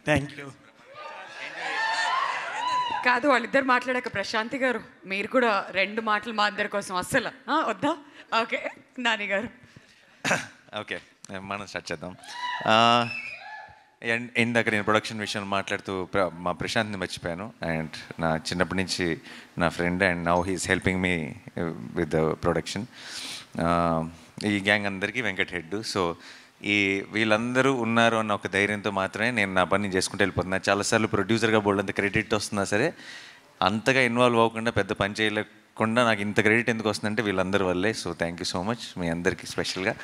Thank you. కాదు, వాళ్ళిద్దరు మాట్లాడాక ప్రశాంతి గారు మీరు కూడా 2 మాటలు మా ఇద్దరి కోసం అస్సలు వద్దా? ఓకే నాని గారు. ఓకే, మనం స్టార్ట్ చేద్దాం. ఇందాక నేను ప్రొడక్షన్ విషయంలో మాట్లాడుతూ మా ప్రశాంత్ని మర్చిపోయాను. అండ్ నా చిన్నప్పటి నుంచి నా friend, and now he's helping me with the production. ఈ గ్యాంగ్ అందరికీ వెంకట్ హెడ్. సో వీళ్ళందరూ ఉన్నారు అన్న ఒక ధైర్యంతో మాత్రమే నేను నా పని చేసుకుంటూ వెళ్ళిపోతున్నాను. చాలాసార్లు ప్రొడ్యూసర్గా బోల్డంత క్రెడిట్ వస్తున్నా సరే అంతగా ఇన్వాల్వ్ అవ్వకుండా, పెద్ద పని చేయలేకుండా నాకు ఇంత క్రెడిట్ ఎందుకు వస్తుందంటే వీళ్ళందరి వల్లే. So thank you so much మీ అందరికీ స్పెషల్గా.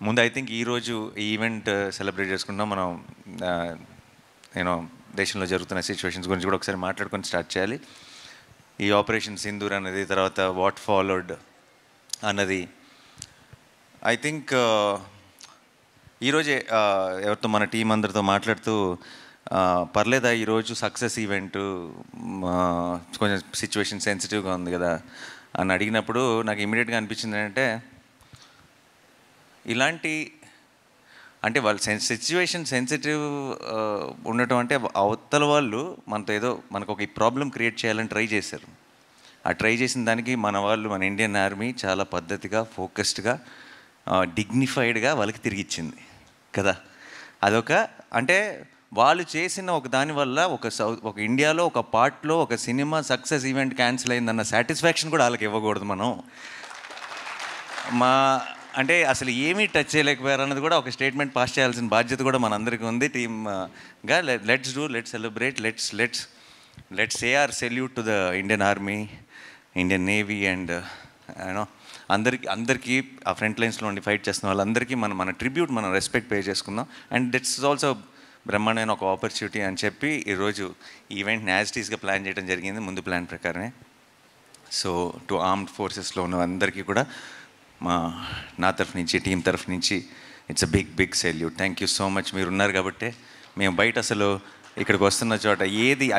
ముందు ఐ థింక్ ఈరోజు ఈ ఈవెంట్ సెలబ్రేట్ చేసుకుంటాం. మనం నేను దేశంలో జరుగుతున్న సిచ్యువేషన్స్ గురించి కూడా ఒకసారి మాట్లాడుకొని స్టార్ట్ చేయాలి. ఈ ఆపరేషన్ సింధూర్ అన్నది, తర్వాత వాట్ ఫాలోడ్ అన్నది, ఐ థింక్ ఈరోజే ఎవరితో మన టీం అందరితో మాట్లాడుతూ పర్లేదా ఈరోజు సక్సెస్ ఈవెంట్, కొంచెం సిచ్యువేషన్ సెన్సిటివ్గా ఉంది కదా అని అడిగినప్పుడు నాకు ఇమీడియట్గా అనిపించింది ఏంటంటే, ఇలాంటి అంటే వాళ్ళు సిచ్యువేషన్ సెన్సిటివ్ ఉండటం అంటే అవతల వాళ్ళు మనతో ఏదో మనకు ఒక ప్రాబ్లం క్రియేట్ చేయాలని ట్రై చేశారు. ఆ ట్రై చేసిన దానికి మన వాళ్ళు, మన ఇండియన్ ఆర్మీ చాలా పద్ధతిగా, ఫోకస్డ్గా, డిగ్నిఫైడ్గా వాళ్ళకి తిరిగిచ్చింది కదా. అదొక అంటే వాళ్ళు చేసిన ఒక దానివల్ల ఒక ఇండియాలో ఒక పార్ట్లో ఒక సినిమా సక్సెస్ ఈవెంట్ క్యాన్సిల్ అయిందన్న సాటిస్ఫాక్షన్ కూడా వాళ్ళకి ఇవ్వకూడదు మనం. అంటే అసలు ఏమీ టచ్ చేయలేకపోయారు అన్నది కూడా ఒక స్టేట్మెంట్ పాస్ చేయాల్సిన బాధ్యత కూడా మనందరికీ ఉంది టీమ్గా. Let's celebrate, let's say or salute to the Indian army, Indian navy, and you know అందరికీ ఆ ఫ్రంట్ లైన్స్లో ఉండి ఫైట్ చేస్తున్న వాళ్ళందరికీ మన ట్రిబ్యూట్, మనం రెస్పెక్ట్ పే చేసుకుందాం. అండ్ దిట్స్ ఆల్సో బ్రహ్మాండమైన ఒక ఆపర్చునిటీ అని చెప్పి ఈరోజు ఈవెంట్ని యాజ్ ఇట్ ఈస్గా ప్లాన్ చేయడం జరిగింది, ముందు ప్లాన్ ప్రకారమే. సో టు ఆర్మ్డ్ ఫోర్సెస్లో ఉన్న అందరికీ కూడా నా తరఫు నుంచి, టీం తరఫు నుంచి it's a big salute. Thank you so much. మీరు ఉన్నారు కాబట్టి మేము బయట అసలు ఇక్కడికి వస్తున్న చోట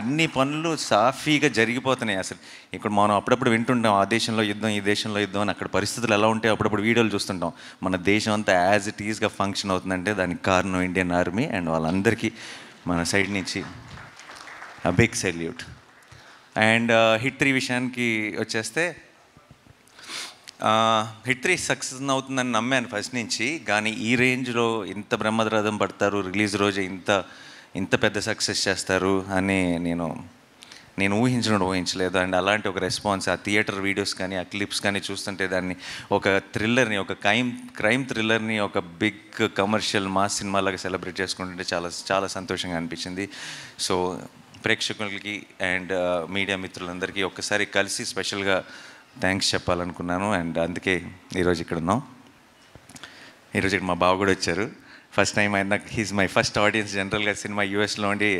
అన్ని పనులు సాఫీగా జరిగిపోతున్నాయి. అసలు ఇక్కడ మనం అప్పుడప్పుడు వింటుంటాం ఆ దేశంలో యుద్ధం, ఈ దేశంలో యుద్ధం అని. అక్కడ పరిస్థితులు ఎలా ఉంటాయి అప్పుడప్పుడు వీడియోలు చూస్తుంటాం. మన దేశం అంతా యాజ్ ఇట్ ఈస్గా ఫంక్షన్ అవుతుందంటే దానికి కారణం ఇండియన్ ఆర్మీ. అండ్ వాళ్ళందరికీ మన సైడ్ నుంచి బిగ్ సెల్యూట్. అండ్ హిట్ 3 విషయానికి వచ్చేస్తే, హిట్ 3 సక్సెస్ అవుతుందని నమ్మాను ఫస్ట్ నుంచి. కానీ ఈ రేంజ్లో ఇంత బ్రహ్మరథం పడతారు, రిలీజ్ రోజు ఇంత పెద్ద సక్సెస్ చేస్తారు అని నేను ఊహించలేదు. అండ్ అలాంటి ఒక రెస్పాన్స్, ఆ థియేటర్ వీడియోస్ కానీ, ఆ క్లిప్స్ కానీ చూస్తుంటే దాన్ని ఒక థ్రిల్లర్ని, ఒక క్రైమ్ థ్రిల్లర్ని ఒక బిగ్ కమర్షియల్ మాస్ సినిమాలాగా సెలబ్రేట్ చేసుకుంటుంటే చాలా చాలా సంతోషంగా అనిపించింది. సో ప్రేక్షకులకి అండ్ మీడియా మిత్రులందరికీ ఒక్కసారి కలిసి స్పెషల్గా థ్యాంక్స్ చెప్పాలనుకున్నాను. అండ్ అందుకే ఈరోజు ఇక్కడ ఉన్నాం. ఈరోజు ఇక్కడ మా బావ కూడా వచ్చారు. ఫస్ట్ టైం ఆయన, హీజ్ మై ఫస్ట్ ఆడియన్స్. జనరల్గా సినిమా యూఎస్లో ఉండి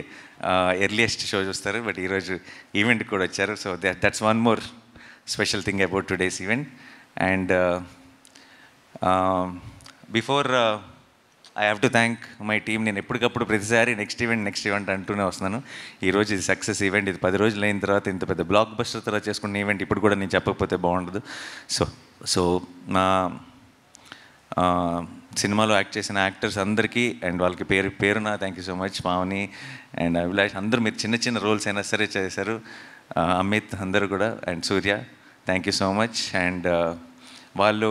ఎర్లియస్ట్ షో చూస్తారు, బట్ ఈరోజు ఈవెంట్కి కూడా వచ్చారు. So that's one more special thing about today's event. And before I have to thank my team. నేను ఎప్పటికప్పుడు ప్రతిసారి నెక్స్ట్ ఈవెంట్ అంటూనే వస్తున్నాను. ఈరోజు ఇది సక్సెస్ ఈవెంట్. ఇది 10 రోజులు అయిన తర్వాత ఇంత పెద్ద బ్లాక్ బస్టర్ తర్వాత చేసుకున్న ఈవెంట్ ఇప్పుడు కూడా నేను చెప్పకపోతే బాగుండదు. సో నా సినిమాలో యాక్ట్ చేసిన యాక్టర్స్ అందరికీ అండ్ వాళ్ళకి పేరున thank you so much. Pavani and Abhilash అందరూ మీరు చిన్న రోల్స్ అయినా సరే చేశారు. అమిత్ అందరూ కూడా, and Surya thank you so much. And వాళ్ళు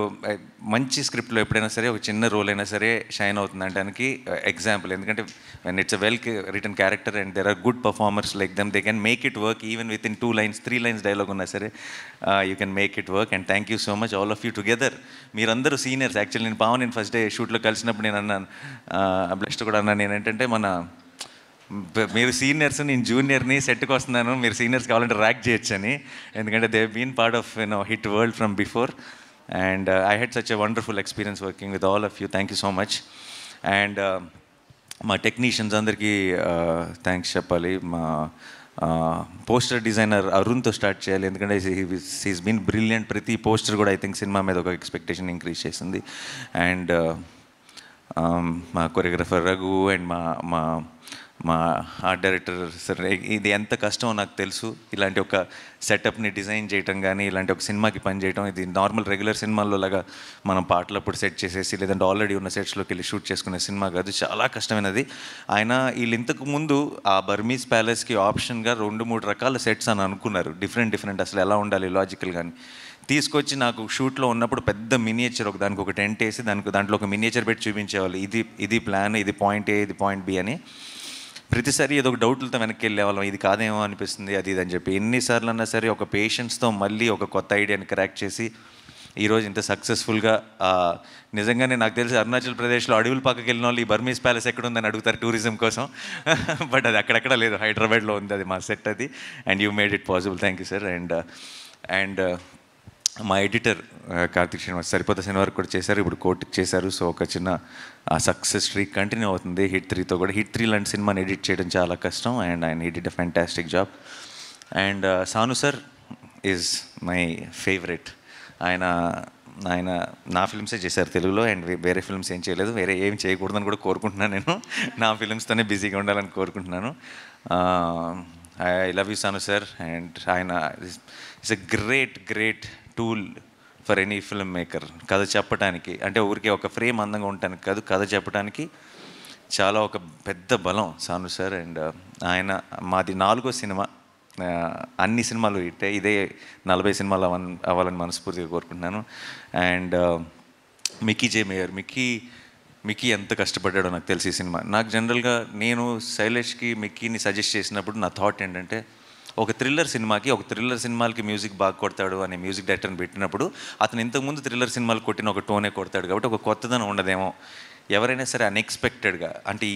మంచి స్క్రిప్ట్లో ఎప్పుడైనా సరే ఒక చిన్న రోల్ అయినా సరే షైన్ అవుతుందనడానికి ఎగ్జాంపుల్. ఎందుకంటే when it's a well written character and there are good performers like them, they can make it work even with in 2 lines 3 lines dialogue ఉన్నా సరే you can make it work. And thank you so much all of you together. మీరందరూ seniors. Actually నేను first day షూట్లో కలిసినప్పుడు నేను అన్నాను, blessed కూడా అన్నాను, ఏంటంటే మీరు సీనియర్స్, నేను జూనియర్ని, సెట్కి వస్తున్నాను, మీరు సీనియర్స్ కావాలంటే ర్యాక్ చేయొచ్చు అని. ఎందుకంటే they been part of Hit world from before. And I had such a wonderful experience working with all of you. Thank you so much. And మా టెక్నీషియన్స్ అందరికీ థ్యాంక్స్ చెప్పాలి. మా పోస్టర్ డిజైనర్ అరుణ్తో స్టార్ట్ చేయాలి, ఎందుకంటే he's been brilliant. ప్రతి poster కూడా I think cinema మీద ఒక ఎక్స్పెక్టేషన్ ఇంక్రీజ్ చేసింది. అండ్ మా కొరియోగ్రఫర్ రఘు అండ్ మా ఆర్ట్ డైరెక్టర్ సార్, ఇది ఎంత కష్టమో నాకు తెలుసు. ఇలాంటి ఒక సెటప్ని డిజైన్ చేయటం కానీ, ఇలాంటి ఒక సినిమాకి పని చేయటం, ఇది నార్మల్ రెగ్యులర్ సినిమాల్లో లాగా మనం పాటలప్పుడు సెట్ చేసేసి లేదంటే ఆల్రెడీ ఉన్న సెట్స్లోకి వెళ్ళి షూట్ చేసుకునే సినిమా కాదు, చాలా కష్టమైనది. ఆయన వీళ్ళు ఇంతకు ముందు ఆ బర్మీస్ ప్యాలెస్కి ఆప్షన్గా 2-3 రకాల సెట్స్ అని అనుకున్నారు, డిఫరెంట్ అసలు ఎలా ఉండాలి లాజికల్ కానీ. తీసుకొచ్చి నాకు షూట్లో ఉన్నప్పుడు పెద్ద మినియేచర్ దానికి ఒక టెంట్ వేసి దాంట్లో ఒక మినియేచర్ పెట్టి చూపించేవాళ్ళు, ఇది ప్లాన్, ఇది పాయింట్ ఏ, ఇది పాయింట్ బి అని. ప్రతిసారి ఏదో ఒక డౌట్లతో వెనక్కి వెళ్ళేవాళ్ళం, ఇది కాదేమో అనిపిస్తుంది అది ఇది అని చెప్పి. ఎన్నిసార్లు అన్నా సరే ఒక పేషెన్స్తో మళ్ళీ ఒక కొత్త ఐడియాని క్రాక్ చేసి ఈరోజు ఇంత సక్సెస్ఫుల్గా, నిజంగానే నాకు తెలిసి అరుణాచల్ ప్రదేశ్లో అడవుల పక్కకి వెళ్ళిన వాళ్ళు ఈ బర్మీస్ ప్యాలెస్ ఎక్కడ ఉందని అడుగుతారు టూరిజం కోసం, బట్ అది అక్కడెక్కడ లేదు, హైదరాబాద్లో ఉంది అది మా సెట్ అది. And you made it possible, thank you sir. And మా ఎడిటర్ కార్తిక్ శ్రీనివాస్ సరిపోత సినిమా వరకు కూడా చేశారు, ఇప్పుడు కోర్టుకి చేశారు. సో ఒక చిన్న సక్సెస్ స్ట్రీక్ కంటిన్యూ అవుతుంది హిట్ 3తో కూడా. హిట్ 3 లాంటి సినిమాని ఎడిట్ చేయడం చాలా కష్టం, అండ్ ఆయన did a fantastic job. And Sanu sir is my favourite. ఆయన నా ఫిల్మ్సే చేశారు తెలుగులో, అండ్ వేరే ఫిల్మ్స్ ఏం చేయలేదు, వేరే ఏం చేయకూడదని కూడా కోరుకుంటున్నాను నేను. నా ఫిల్మ్స్తోనే బిజీగా ఉండాలని కోరుకుంటున్నాను. I love you Sanu sir. And ఆయన it's a great tool for any film maker. కథ చెప్పడానికి అంటే ఊరికే ఒక ఫ్రేమ్ అందంగా ఉండటానికి కాదు, కథ చెప్పడానికి చాలా ఒక పెద్ద బలం సాను సార్. అండ్ ఆయన మాది 4వ సినిమా, అన్ని సినిమాలు ఇదే 40 సినిమాలు అవ్వాలని మనస్ఫూర్తిగా కోరుకుంటున్నాను. And Mickey J mayor, Mickey ఎంత కష్టపడ్డాడో నాకు తెలిసి ఈ సినిమా. నాకు జనరల్గా నేను శైలేష్కి మిక్కీని సజెస్ట్ చేసినప్పుడు నా థాట్ ఏంటంటే, ఒక థ్రిల్లర్ సినిమాలకి మ్యూజిక్ బాగా కొడతాడు అనే మ్యూజిక్ డైరెక్టర్ని పెట్టినప్పుడు అతను ఇంతకుముందు థ్రిల్లర్ సినిమాలు కొట్టిన ఒక టోనే కొడతాడు కాబట్టి ఒక కొత్తదనం ఉండదేమో. ఎవరైనా సరే అన్ఎక్స్పెక్టెడ్గా అంటే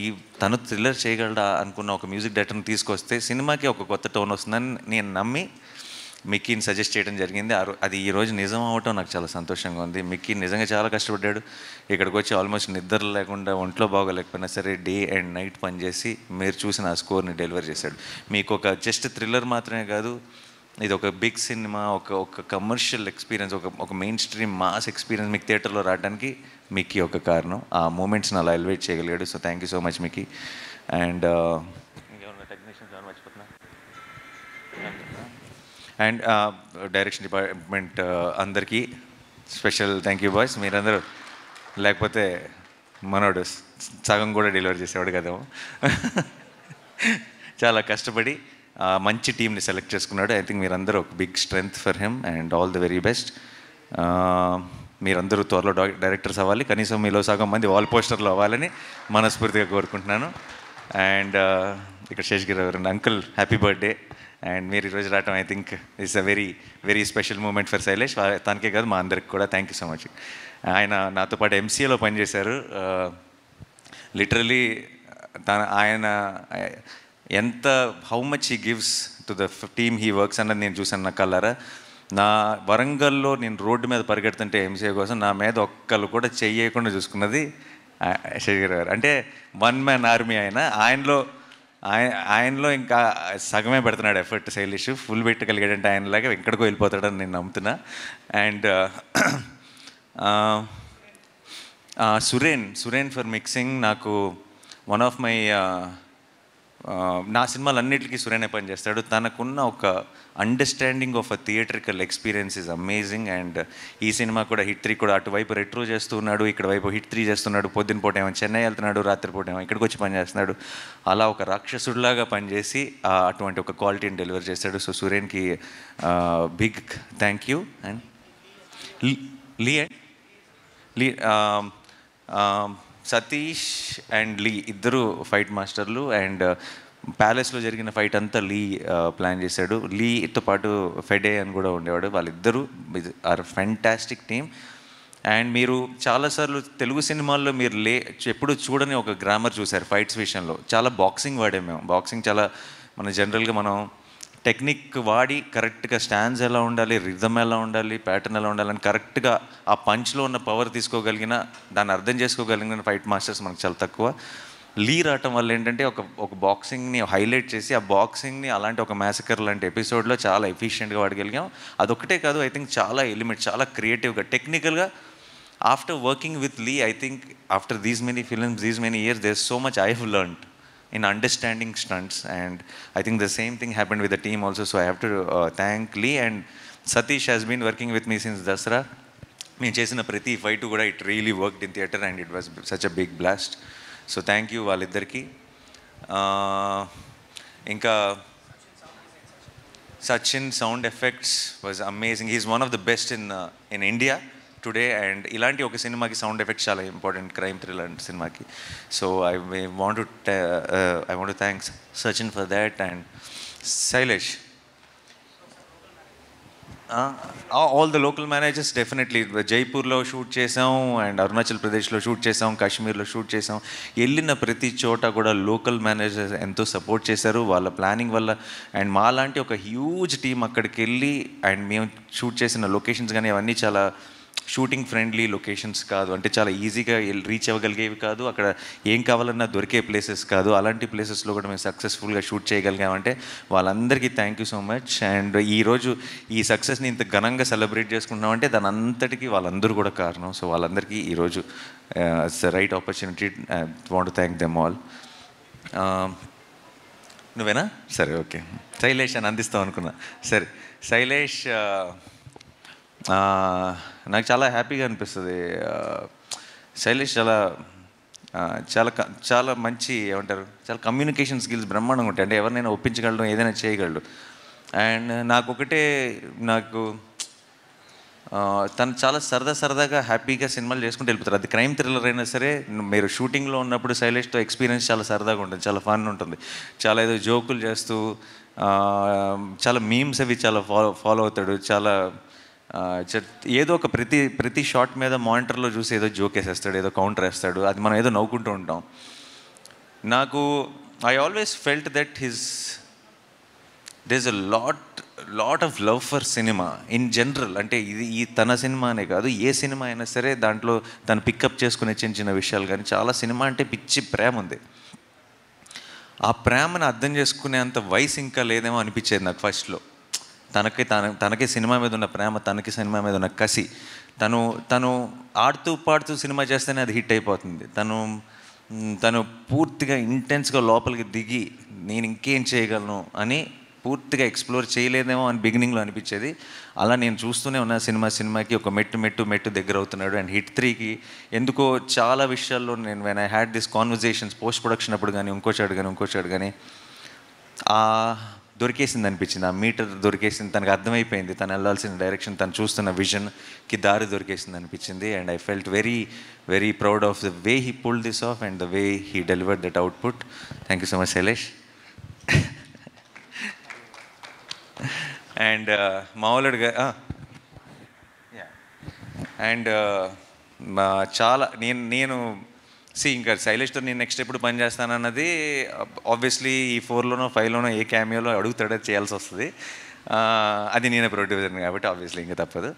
తను థ్రిల్లర్ చేయగలడా అనుకున్న ఒక మ్యూజిక్ డైరెక్టర్ని తీసుకొస్తే సినిమాకి ఒక కొత్త టోన్ వస్తుందని నేను నమ్మి మిక్కీని సజెస్ట్ చేయడం జరిగింది. అది ఈరోజు నిజం అవటం నాకు చాలా సంతోషంగా ఉంది. మిక్కీ నిజంగా చాలా కష్టపడ్డాడు. ఇక్కడికి వచ్చి ఆల్మోస్ట్ నిద్ర లేకుండా, ఒంట్లో బాగోలేకపోయినా సరే డే అండ్ నైట్ పనిచేసి మీరు చూసిన ఆ స్కోర్ని డెలివర్ చేశాడు. మీకు ఒక జస్ట్ థ్రిల్లర్ మాత్రమే కాదు, ఇది ఒక బిగ్ సినిమా, ఒక కమర్షియల్ ఎక్స్పీరియన్స్, ఒక మెయిన్ స్ట్రీమ్ మాస్ ఎక్స్పీరియన్స్ మీకు థియేటర్లో రావడానికి మిక్కీ ఒక కారణం. ఆ మూమెంట్స్ని అలా ఎలివేట్ చేయగలిగాడు. So thank you so much Mickey. And technicians ఏమైనా మర్చిపోతున్నా? అండ్ డైరెక్షన్ డిపార్ట్మెంట్ అందరికీ స్పెషల్ థ్యాంక్ యూ బాయ్స్. మీరందరూ లేకపోతే మనోడు సగం కూడా డెలివరీ చేసేవాడు కదేమో. చాలా కష్టపడి మంచి టీంని సెలెక్ట్ చేసుకున్నాడు. ఐ థింక్ మీరందరూ ఒక big strength for him and all the very best. మీరందరూ త్వరలో డైరెక్టర్స్ అవ్వాలి, కనీసం మీలో సగం మంది వాల్ పోస్టర్లో అవ్వాలని మనస్ఫూర్తిగా కోరుకుంటున్నాను. అండ్ ఇక్కడ శేషగిరి గారు అంకుల్ హ్యాపీ బర్త్డే. అండ్ మీరు ఈరోజు రావటం I think it's a very special moment for Shailesh. తనకే కాదు మా అందరికి కూడా థ్యాంక్ యూ సో మచ్. ఆయన నాతో పాటు ఎంసీఏలో పనిచేశారు. లిటరలీ ఆయన ఎంత how much he gives to the team he works అన్నది నేను చూసాను నా కళ్ళారా. నా వరంగల్లో నేను రోడ్డు మీద పరిగెడుతుంటే ఎంసీఏ కోసం నా మీద ఒక్కళ్ళు కూడా చెయ్యకుండా చూసుకున్నది శేషగిరి గారు. అంటే 1 man ఆర్మీ ఆయనలో ఇంకా సగమే పెడుతున్నాడు ఎఫర్ట్ శైలేష్. ఫుల్ పెట్టగలిగాడంటే ఆయనలాగా ఎక్కడికో వెళ్ళిపోతాడని నేను నమ్ముతున్నా. And Suren for mixing. నాకు వన్ ఆఫ్ మై నా సినిమాలన్నిటికీ సురేనే పనిచేస్తాడు. తనకున్న ఒక understanding of a theatrical experience is amazing. And ఈ సినిమా కూడా హిట్ 3 కూడా అటువైపు రెట్రో చేస్తున్నాడు, ఇక్కడ వైపు హిట్ 3 చేస్తున్నాడు. పొద్దున పూట ఏమో చెన్నై వెళ్తున్నాడు, రాత్రిపూట ఏమో ఇక్కడికి వచ్చి పనిచేస్తున్నాడు. అలా ఒక రాక్షసుడిలాగా పనిచేసి అటువంటి ఒక క్వాలిటీని డెలివర్ చేశాడు. సో సురేన్కి బిగ్ థ్యాంక్ యూ. అండ్ లీ సతీష్ అండ్ లీ ఇద్దరు ఫైట్ మాస్టర్లు. అండ్ ప్యాలెస్లో జరిగిన ఫైట్ అంతా లీ ప్లాన్ చేశాడు. లీతో పాటు ఫెడే అని కూడా ఉండేవాడు. వాళ్ళిద్దరూ ఆర్ ఫ్యాంటాస్టిక్ టీమ్. అండ్ మీరు చాలాసార్లు తెలుగు సినిమాల్లో మీరు ఎప్పుడు చూడని ఒక గ్రామర్ చూశారు ఫైట్స్ విషయంలో. చాలా బాక్సింగ్ వాడాం మేము. బాక్సింగ్ చాలా జనరల్గా మనం టెక్నిక్ వాడి కరెక్ట్గా స్టాండ్స్ ఎలా ఉండాలి, రిథమ్ ఎలా ఉండాలి, ప్యాటర్న్ ఎలా ఉండాలని కరెక్ట్గా ఆ పంచ్లో ఉన్న పవర్ తీసుకోగలిగిన, దాన్ని అర్థం చేసుకోగలిగిన ఫైట్ మాస్టర్స్ మనకు చాలా తక్కువ. లీ రావటం వల్ల ఏంటంటే ఒక బాక్సింగ్ని హైలైట్ చేసి ఆ బాక్సింగ్ని అలాంటి ఒక మ్యాసకర్ లాంటి ఎపిసోడ్లో చాలా ఎఫిషియెంట్గా వాడగలిగాం. అదొక్కటే కాదు, ఐ థింక్ చాలా ఎలిమెంట్, చాలా క్రియేటివ్గా, టెక్నికల్గా. After working with Lee, I think after these many films, these many years, there so much I have learned in understanding stunts, and I think the same thing happened with the team also. So I have to thank Lee, and Satish has been working with me since Dasra. మేము చేసిన ప్రతి fight కూడా it really worked in theatre and it was such a big blast. So thank you వాళ్ళిద్దరికీ. ఇంకా Sachin sound effects was amazing. He's one of the best in India today. And ఇలాంటి ఒక సినిమాకి sound effects చాలా important, crime thriller సినిమాకి. So I want to thank Sachin for that. And Shailesh, all the local managers definitely. జైపూర్లో shoot చేసాం, and అరుణాచల్ ప్రదేశ్లో shoot చేసాం, కాశ్మీర్లో షూట్ చేసాం. వెళ్ళిన ప్రతి చోట కూడా లోకల్ మేనేజర్స్ ఎంతో సపోర్ట్ చేశారు వాళ్ళ ప్లానింగ్ వల్ల. అండ్ మాలాంటి ఒక హ్యూజ్ టీం అక్కడికి వెళ్ళి, అండ్ మేము షూట్ చేసిన లొకేషన్స్ కానీ అవన్నీ చాలా షూటింగ్ ఫ్రెండ్లీ లొకేషన్స్ కాదు, అంటే చాలా ఈజీగా రీచ్ అవ్వగలిగేవి కాదు, అక్కడ ఏం కావాలన్నా దొరికే ప్లేసెస్ కాదు. అలాంటి ప్లేసెస్లో కూడా మేము సక్సెస్ఫుల్గా షూట్ చేయగలిగామంటే వాళ్ళందరికీ thank you so much. And ఈరోజు ఈ సక్సెస్ని ఇంత ఘనంగా సెలబ్రేట్ చేసుకుంటున్నామంటే దాని అంతటికీ వాళ్ళందరూ కూడా కారణం. సో వాళ్ళందరికీ ఈరోజు it's the right opportunity. I want to thank them all. నువ్వేనా? సరే, ఓకే. శైలేష్ అని అందిస్తాం అనుకున్నా. సరే, శైలేష్ నాకు చాలా హ్యాపీగా అనిపిస్తుంది. శైలేష్ చాలా మంచి, ఏమంటారు, చాలా కమ్యూనికేషన్ స్కిల్స్ బ్రహ్మాండంగా ఉంటాయి. అంటే ఎవరినైనా ఒప్పించగలడు, ఏదైనా చేయగలడు. అండ్ నాకు తను చాలా సరదాగా హ్యాపీగా సినిమాలు చేసుకుంటూ వెళ్ళిపోతారు. అది క్రైమ్ థ్రిల్లర్ అయినా సరే, మీరు షూటింగ్లో ఉన్నప్పుడు శైలేష్తో ఎక్స్పీరియన్స్ చాలా సరదాగా ఉంటుంది, చాలా ఫన్ ఉంటుంది. చాలా ఏదో జోకులు చేస్తూ చాలా మీమ్స్ అవి చాలా ఫాలో అవుతాడు. చాలా ఏదో ఒక ప్రతి షాట్ మీద మానిటర్లో చూసి ఏదో జోక్ వేసేస్తాడు, ఏదో కౌంటర్ వేస్తాడు. అది మనం ఏదో నవ్వుకుంటూ ఉంటాం. I always felt that there's a lot of love for cinema in general. అంటే ఈ తన సినిమా అనే కాదు, ఏ సినిమా అయినా సరే దాంట్లో తను పికప్ చేసుకునే చిన్న విషయాలు కానీ చాలా సినిమా అంటే పిచ్చి ప్రేమ ఉంది. ఆ ప్రేమను అర్థం చేసుకునేంత వయసు ఇంకా లేదేమో అనిపించేది నాకు ఫస్ట్లో. తనకి సినిమా మీద ఉన్న ప్రేమ, తనకి సినిమా మీద ఉన్న కసి, తను ఆడుతూ పాడుతూ సినిమా చేస్తేనే అది హిట్ అయిపోతుంది. తను పూర్తిగా ఇంటెన్స్గా లోపలికి దిగి నేను ఇంకేం చేయగలను అని పూర్తిగా ఎక్స్ప్లోర్ చేయలేదేమో అని బిగినింగ్లో అనిపించేది. అలా నేను చూస్తూనే ఉన్న సినిమాకి ఒక మెట్టు దగ్గర అవుతున్నాడు. అండ్ హిట్ 3కి ఎందుకో చాలా విషయాల్లో నేను when I had this conversations post production అప్పుడు కానీ ఇంకోచాడు కానీ దొరికేసింది అనిపించింది. ఆ మీటర్ దొరికేసింది, తనకు అర్థమైపోయింది తను వెళ్ళాల్సిన డైరెక్షన్, తను చూస్తున్న విజన్కి దారి దొరికేసింది అనిపించింది. And I felt very very proud of the way he pulled this of and the way he delivered that output. Thank you so much Shailesh. And మామూలుగా అండ్ చాలా నేను ఇంకా శైలేష్తో నేను నెక్స్ట్ ఎప్పుడు పని చేస్తానన్నది ఆబ్వియస్లీ ఈ 4లోనో 5లోనో ఏ క్యామియోలో అడుగుతాడో చేయాల్సి వస్తుంది. అది నేనే ప్రొడ్యూసర్ని కాబట్టి ఆబ్వియస్లీ ఇంకా తప్పదు.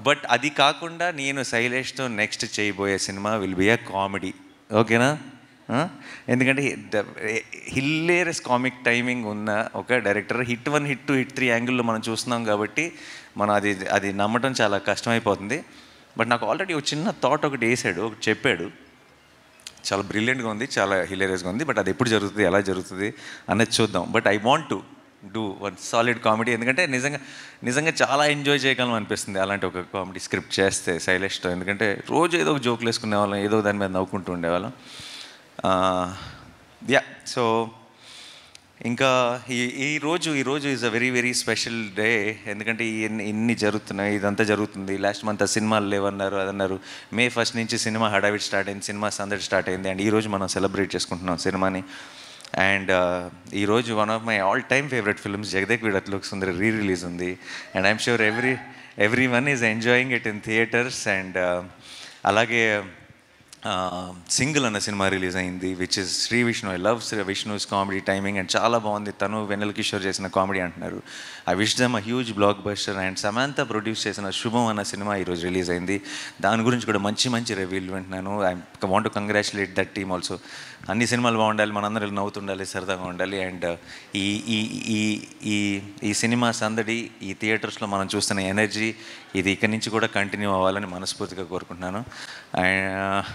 బట్ అది కాకుండా నేను శైలేష్తో నెక్స్ట్ చేయబోయే cinema will be A comedy. ఓకేనా? ఎందుకంటే హిల్లేరియస్ కామిక్ టైమింగ్ ఉన్న ఒక డైరెక్టర్. హిట్ 1, హిట్ 2, హిట్ 3 యాంగిల్లో మనం చూస్తున్నాం కాబట్టి మనం అది నమ్మటం చాలా కష్టమైపోతుంది. బట్ నాకు ఆల్రెడీ ఒక చిన్న థాట్ ఒకటి చెప్పాడు, చాలా బ్రిలియంట్గా ఉంది, చాలా హిలేరియస్గా ఉంది. బట్ అది ఎప్పుడు జరుగుతుంది, ఎలా జరుగుతుంది అన్నది చూద్దాం. But I want to do one solid comedy. ఎందుకంటే నిజంగా చాలా ఎంజాయ్ చేయగలం అనిపిస్తుంది అలాంటి ఒక కామెడీ స్క్రిప్ట్ చేస్తే శైలేష్తో. ఎందుకంటే రోజు ఏదో ఒక జోకులు వేసుకునే వాళ్ళం, ఏదో దాని మీద నవ్వుకుంటూ ఉండేవాళ్ళం. సో ఇంకా ఈరోజు is a very very special day. ఎందుకంటే ఇన్ని జరుగుతున్నాయి, ఇదంతా జరుగుతుంది. లాస్ట్ మంత్ ఆ సినిమాలు లేవన్నారు, అదన్నారు. May 1 నుంచి సినిమా హడావిడి స్టార్ట్ అయింది, సినిమా సందడి స్టార్ట్ అయింది. అండ్ ఈరోజు మనం సెలబ్రేట్ చేసుకుంటున్నాం సినిమాని. అండ్ ఈరోజు one of my all time favourite films Jagadeka వీడు అతిలోక సుందరి రిలీజ్ ఉంది. And I'm sure everyone is enjoying it in theatres. And అలాగే సింగిల్ అన్న సినిమా రిలీజ్ అయింది, which is Sree Vishnu. I love Sree Vishnu's comedy timing and చాలా బాగుంది. తను వెన్నెల కిషోర్ చేసిన కామెడీ అంటున్నారు. I wish them a huge blockbuster. And Samantha produce చేసిన శుభం అన్న సినిమా ఈరోజు రిలీజ్ అయింది. దాని గురించి కూడా మంచి రివ్యూలు వింటున్నాను. I want to congratulate that team also. అన్ని సినిమాలు బాగుండాలి, మనందరూ నవ్వుతుండాలి, సరదాగా ఉండాలి. అండ్ ఈ సినిమా సందడి, ఈ థియేటర్స్లో మనం చూస్తున్న ఎనర్జీ, ఇది ఇక్కడి నుంచి కూడా కంటిన్యూ అవ్వాలని మనస్ఫూర్తిగా కోరుకుంటున్నాను. అండ్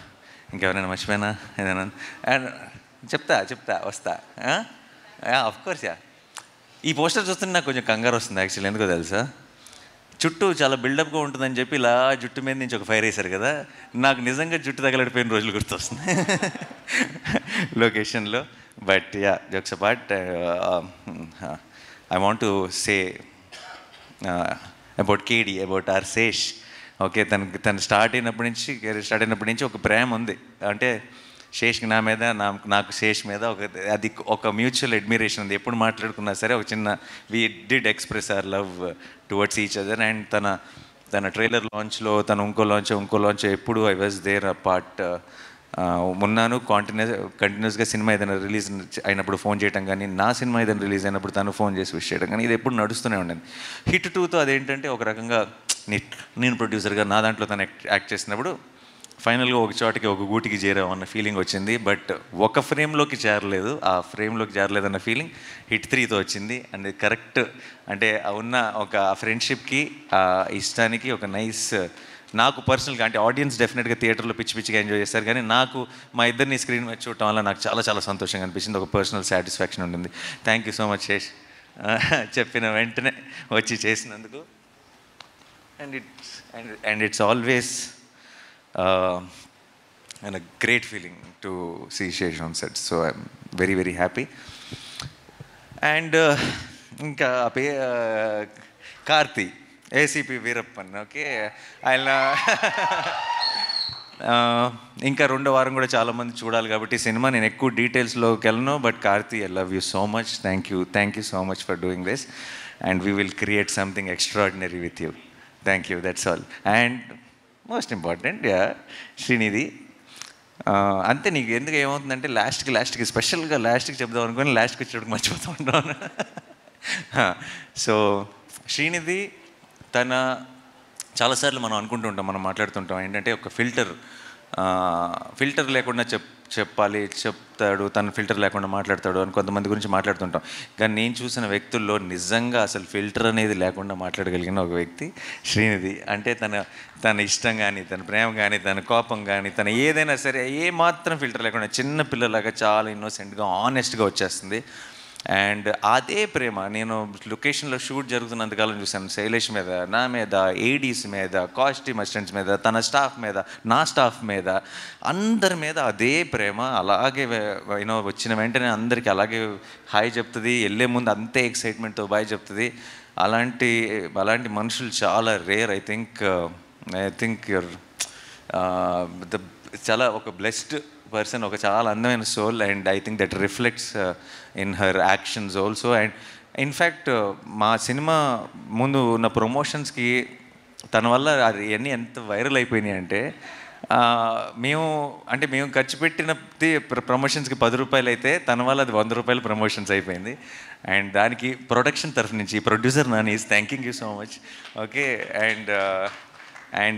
ఇంకెవరైనా మర్చిపోయినా ఏదైనా? అండ్ చెప్తా వస్తా. Course yeah. ఈ పోస్టర్ చూస్తుంటే నాకు కొంచెం కంగారు వస్తుంది యాక్చువల్లీ, ఎందుకో తెలుసా? చుట్టూ చాలా బిల్డప్గా ఉంటుందని చెప్పి ఇలా జుట్టు మీద నుంచి ఒక ఫైర్ వేశారు కదా, నాకు నిజంగా జుట్టు తగలడిపోయిన రోజులు గుర్తొస్తున్నాయి లొకేషన్లో. But yeah, jokes apart, I want to say about కేడి, అబౌట్ ఆర్ శేష్. ఓకే, తను స్టార్ట్ అయినప్పటి నుంచి ఒక ప్రేమ ఉంది. అంటే శేష్కి నా మీద, నాకు శేష్ మీద ఒక మ్యూచువల్ అడ్మిరేషన్ ఉంది. ఎప్పుడు మాట్లాడుకున్నా సరే ఒక చిన్న we did express our love towards each other. And తన ట్రైలర్ లాంచ్లో, ఇంకో లాంచ్ ఎప్పుడు I was there a part ఉన్నాను. కంటిన్యూస్గా సినిమా ఏదైనా రిలీజ్ అయినప్పుడు ఫోన్ చేయడం కానీ, నా సినిమా ఏదైనా రిలీజ్ అయినప్పుడు తను ఫోన్ చేసి విష్ చేయడం కానీ, ఇది ఎప్పుడు నడుస్తూనే ఉండేది. హిట్ 2తో అదేంటంటే ఒక రకంగా నేను ప్రొడ్యూసర్గా నా దాంట్లో తను యాక్ట్ చేసినప్పుడు ఫైనల్గా ఒక చోటికి, ఒక గూటికి చేరామన్న ఫీలింగ్ వచ్చింది. బట్ ఒక ఫ్రేమ్లోకి చేరలేదు, ఆ ఫ్రేమ్లోకి చేరలేదన్న ఫీలింగ్ హిట్ 3తో వచ్చింది. అండ్ కరెక్ట్ అంటే ఉన్న ఒక ఫ్రెండ్షిప్కి, ఇష్టానికి ఒక నైస్, నాకు పర్సనల్గా అంటే ఆడియన్స్ డెఫినెట్గా థియేటర్లో పిచ్చిగా ఎంజాయ్ చేస్తారు, కానీ నాకు మా ఇద్దరిని స్క్రీన్ మీద చూడటం వల్ల నాకు చాలా చాలా సంతోషంగా అనిపించింది. ఒక పర్సనల్ సాటిస్ఫాక్షన్ ఉంటుంది. Thank you so much Sesh, చెప్పిన వెంటనే వచ్చి చేసినందుకు. And it's always and a great feeling to see Shesh on set, so I'm very very happy. And ఇంకా కార్తీ, ఏసీపీ వీరప్పన్. ఓకే, ఆయన ఇంకా 2వ వారం కూడా చాలామంది చూడాలి కాబట్టి సినిమా నేను ఎక్కువ డీటెయిల్స్లోకి వెళ్ళను. But Karthi, I love you so much. Thank you so much for doing this, and we will create something extraordinary with you. Thank you, that's all. And most important, Srinidhi. అంతే, నీకు ఎందుకు ఏమవుతుందంటే లాస్ట్కి స్పెషల్గా చెప్దాం అనుకొని లాస్ట్కి వచ్చేటప్పుడు మర్చిపోతూ ఉంటాను. సో శ్రీనిధి తన చాలాసార్లు మనం అనుకుంటుంటాం, మనం మాట్లాడుతుంటాం ఏంటంటే ఒక ఫిల్టర్ లేకుండా చెప్తాడు, తను ఫిల్టర్ లేకుండా మాట్లాడతాడు అని కొంతమంది గురించి మాట్లాడుతుంటాం. కానీ నేను చూసిన వ్యక్తుల్లో నిజంగా అసలు ఫిల్టర్ అనేది లేకుండా మాట్లాడగలిగిన ఒక వ్యక్తి శ్రీనిధి. అంటే తన ఇష్టం కానీ, తన ప్రేమ కానీ, తన కోపం కానీ, తన ఏదైనా సరే ఏ మాత్రం ఫిల్టర్ లేకుండా చిన్న పిల్లలాగా చాలా ఇన్నోసెంట్గా, ఆనెస్ట్గా వచ్చేస్తుంది. అండ్ అదే ప్రేమ నేను లొకేషన్లో షూట్ జరుగుతున్నంతకాలం చూశాను. శైలేష్ మీద, నా మీద, ఏడీస్ మీద, కాస్ట్యూమ్ అసిస్టెంట్స్ మీద, తన స్టాఫ్ మీద, నా స్టాఫ్ మీద, అందరి మీద అదే ప్రేమ. అలాగే వచ్చిన వెంటనే అందరికీ అలాగే హాయ్ చెప్తుంది, వెళ్ళే ముందు అంతే ఎక్సైట్మెంట్తో బాయ్ చెప్తుంది. అలాంటి మనుషులు చాలా రేర్. ఐ థింక్ యూర్ చాలా ఒక బ్లెస్డ్ పర్సన్, ఒక చాలా అందమైన soul. And I think that reflects in her actions also. And in fact మా సినిమా ముందు ఉన్న ప్రమోషన్స్కి తన వల్ల ఇవన్నీ ఎంత వైరల్ అయిపోయినాయి అంటే, మేము ఖర్చు పెట్టిన ప్రమోషన్స్కి 10 రూపాయలు అయితే తన వల్ల అది 100 రూపాయలు ప్రమోషన్స్ అయిపోయింది. అండ్ దానికి ప్రొడక్షన్ తరఫు నుంచి producer Nani is thanking you so much. Okay, and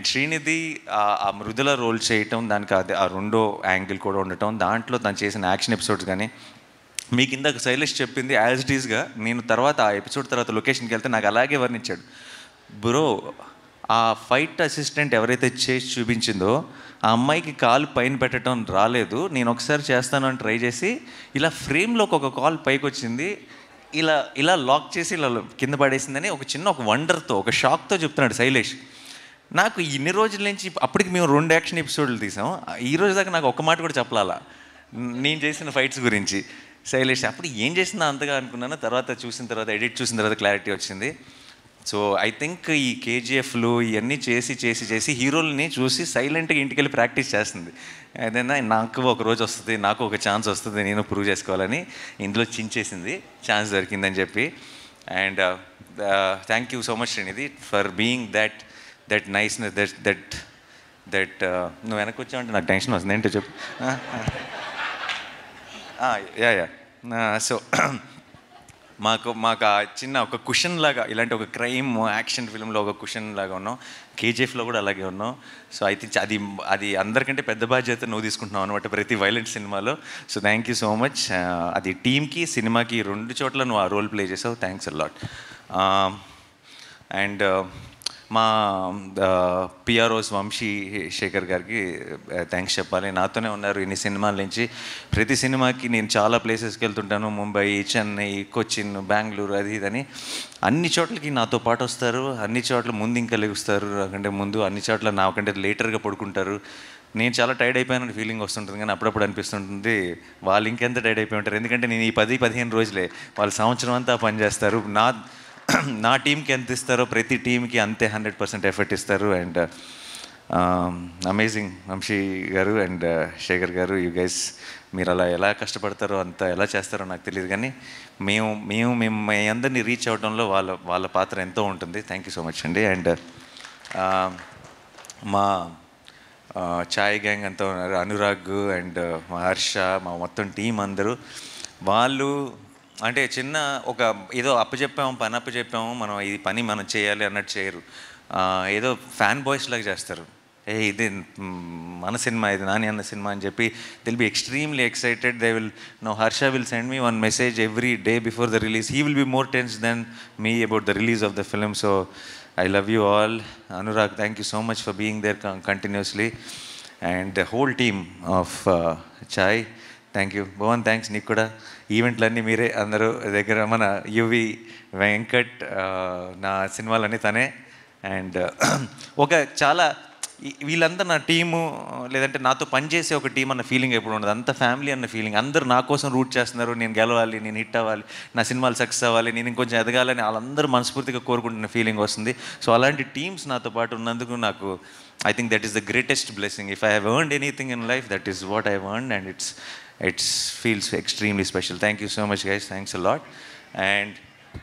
Srinidhi ఆ మృదుల రోల్ చేయటం, దానికి అది ఆ 2వ యాంగిల్ కూడా ఉండటం, దాంట్లో తను చేసిన యాక్షన్ ఎపిసోడ్స్ కానీ, మీకు ఇందాక శైలేష్ చెప్పింది యాజ్ ఇట్ ఈస్గా నేను తర్వాత ఆ ఎపిసోడ్ తర్వాత లొకేషన్కి వెళ్తే నాకు అలాగే వర్ణించాడు. బ్రో, ఆ ఫైట్ అసిస్టెంట్ ఎవరైతే చేసి చూపించిందో ఆ అమ్మాయికి కాలు పైన పెట్టడం రాలేదు, నేను ఒకసారి చేస్తాను అని ట్రై చేసి ఇలా ఫ్రేమ్లోకి ఒక కాల్ పైకి వచ్చింది, ఇలా లాక్ చేసి ఇలా కింద పడేసిందని ఒక వండర్తో, ఒక షాక్తో చెప్తున్నాడు శైలేష్. నాకు ఇన్ని రోజుల నుంచి, అప్పటికి మేము 2 యాక్షన్ ఎపిసోడ్లు తీసాం, ఈ రోజు దాకా నాకు ఒక మాట కూడా చెప్పాలా నేను చేసిన ఫైట్స్ గురించి. శైలేష్ అప్పుడు ఏం చేసిందా అంతగా అనుకున్నాను, ఎడిట్ చూసిన తర్వాత క్లారిటీ వచ్చింది. సో ఐ థింక్ ఈ కేజీఎఫ్లు ఇవన్నీ చేసి హీరోలని చూసి సైలెంట్గా ఇంటికి వెళ్ళి ప్రాక్టీస్ చేస్తుంది. ఏదైనా నాకు ఒక రోజు వస్తుంది, నాకు ఒక ఛాన్స్ వస్తుంది, నేను ప్రూవ్ చేసుకోవాలని ఇందులో చించేసింది, ఛాన్స్ దొరికిందని చెప్పి. And thank you so much Srinidhi for being that niceness, that నువ్వు వెనక్కి వచ్చావంటే నాకు టెన్షన్ వస్తుంది. ఏంటో చెప్పు. యా సో మాకు ఆ చిన్న ఒక కుషన్ లాగా, ఇలాంటి ఒక క్రైమ్ యాక్షన్ ఫిల్మ్లో ఒక కుషన్ లాగా ఉన్నాం, కేజీఎఫ్లో కూడా అలాగే ఉన్నాం. సో ఐ థింక్ అది అందరికంటే పెద్ద బాధ్యత నువ్వు తీసుకుంటున్నావు అనమాట ప్రతి వైలెంట్ సినిమాలో. So thank you so much. అది టీమ్కి, సినిమాకి 2 చోట్ల నువ్వు ఆ రోల్ ప్లే చేసావు. Thanks a lot. అండ్ మా పిఆర్ఓస్ వంశీ శేఖర్ గారికి థ్యాంక్స్ చెప్పాలి. నాతోనే ఉన్నారు ఇన్ని సినిమాల నుంచి. ప్రతి సినిమాకి నేను చాలా ప్లేసెస్కి వెళ్తుంటాను, ముంబై, చెన్నై, కొచ్చిన్, బెంగళూరు, అది ఇదని. అన్ని చోట్లకి నాతో పాటు వస్తారు, అన్ని చోట్ల ముందు ఇంకా లెగుస్తారు నాకంటే ముందు, అన్ని చోట్ల నాకంటే లేటర్గా పడుకుంటారు. నేను చాలా టైర్డ్ అయిపోయానని ఫీలింగ్ వస్తుంటుంది, కానీ అప్పుడప్పుడు అనిపిస్తుంటుంది వాళ్ళు ఇంకెంత టైర్డ్ అయిపోయి ఉంటారు. ఎందుకంటే నేను ఈ 10-15 రోజులే, వాళ్ళు సంవత్సరం అంతా పనిచేస్తారు. నా టీంకి ఎంత ఇస్తారో ప్రతి టీంకి అంతే 100% ఎఫర్ట్ ఇస్తారు. అండ్ అమేజింగ్ వంశీ గారు అండ్ శేఖర్ గారు, యూ గైస్ మీరు అలా ఎలా కష్టపడతారో అంత ఎలా చేస్తారో నాకు తెలియదు, కానీ మేము అందరినీ రీచ్ అవ్వడంలో వాళ్ళ పాత్ర ఎంతో ఉంటుంది. థ్యాంక్ యూ సో మచ్ అండి. అండ్ మా ఛాయ్ గ్యాంగ్ అంతా ఉన్నారు, అనురాగ్ అండ్ మా హర్ష, మా మొత్తం టీం అందరూ. వాళ్ళు అంటే చిన్న ఒక ఏదో పని అప్పచెప్పాము, మనం ఈ పని మనం చేయాలి అన్నట్టు చేయరు. ఏదో ఫ్యాన్ బాయ్స్ లాగా చేస్తారు. ఇది మన సినిమా, ఇది నాని అన్న సినిమా అని చెప్పి దిల్ be extremely excited. They will know Harsha will send me one message every day before the release. He will be more tense than me about the release of the film. So I love you all. Anurag, thank you so much for being there continuously. And the whole team of Chai, thank you. Bhavan, thanks నీకు కూడా. ఈవెంట్లన్నీ మీరే అందరూ దగ్గర, మన UV Venkat, నా సినిమాలన్నీ తనే. And ఒక చాలా వీళ్ళంతా నా టీము, లేదంటే నాతో పనిచేసే ఒక టీం అన్న ఫీలింగ్ ఎప్పుడు ఉండదు. అంత ఫ్యామిలీ అన్న ఫీలింగ్. అందరూ నా కోసం రూట్ చేస్తున్నారు, నేను గెలవాలి, నేను హిట్ అవ్వాలి, నా సినిమాలు సక్సెస్ అవ్వాలి, నేను ఇంకొంచెం ఎదగాలని వాళ్ళందరూ మనస్ఫూర్తిగా కోరుకుంటున్న ఫీలింగ్ వస్తుంది. సో అలాంటి టీమ్స్ నాతో పాటు ఉన్నందుకు నాకు I think that is the greatest blessing. If I have earned anything in life, that is what I earned, and it's feels extremely special. Thank you so much guys, thanks a lot. And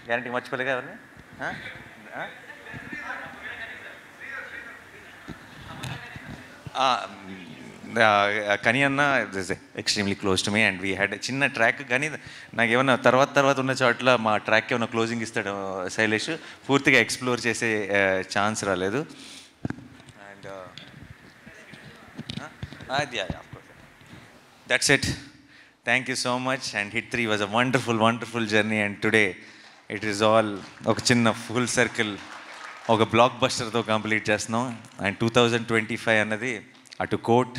guarantee మర్చిపోలేగా ఎవరిని? కని అన్న is extremely close to me and we had చిన్న track. కానీ నాకు ఏమన్నా తర్వాత ఉన్న చోట్ల మా ట్రాక్ ఏమైనా క్లోజింగ్ ఇస్తాడు శైలేష్, పూర్తిగా ఎక్స్ప్లోర్ చేసే ఛాన్స్ రాలేదు. And that's it. Thank you so much. And Hit 3 was a wonderful journey. And today it is all ఒక చిన్న ఫుల్ సర్కిల్, ఒక బ్లాక్ బస్టర్తో కంప్లీట్ చేస్తున్నాం. అండ్ 2025 అన్నది అటు కోట్,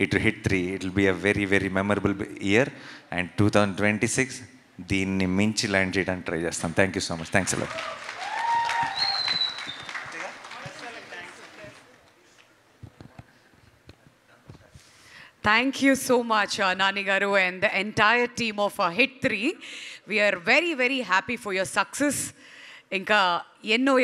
ఇటు Hit 3, it will be a very memorable year. And 2026 దీన్ని మించి ల్యాండ్ చేయడానికి ట్రై చేస్తాం. Thank you so much. Thanks a lot. Thank you so much, Nani Garu and the entire team of Hit 3. We are very happy for your success. Inka enno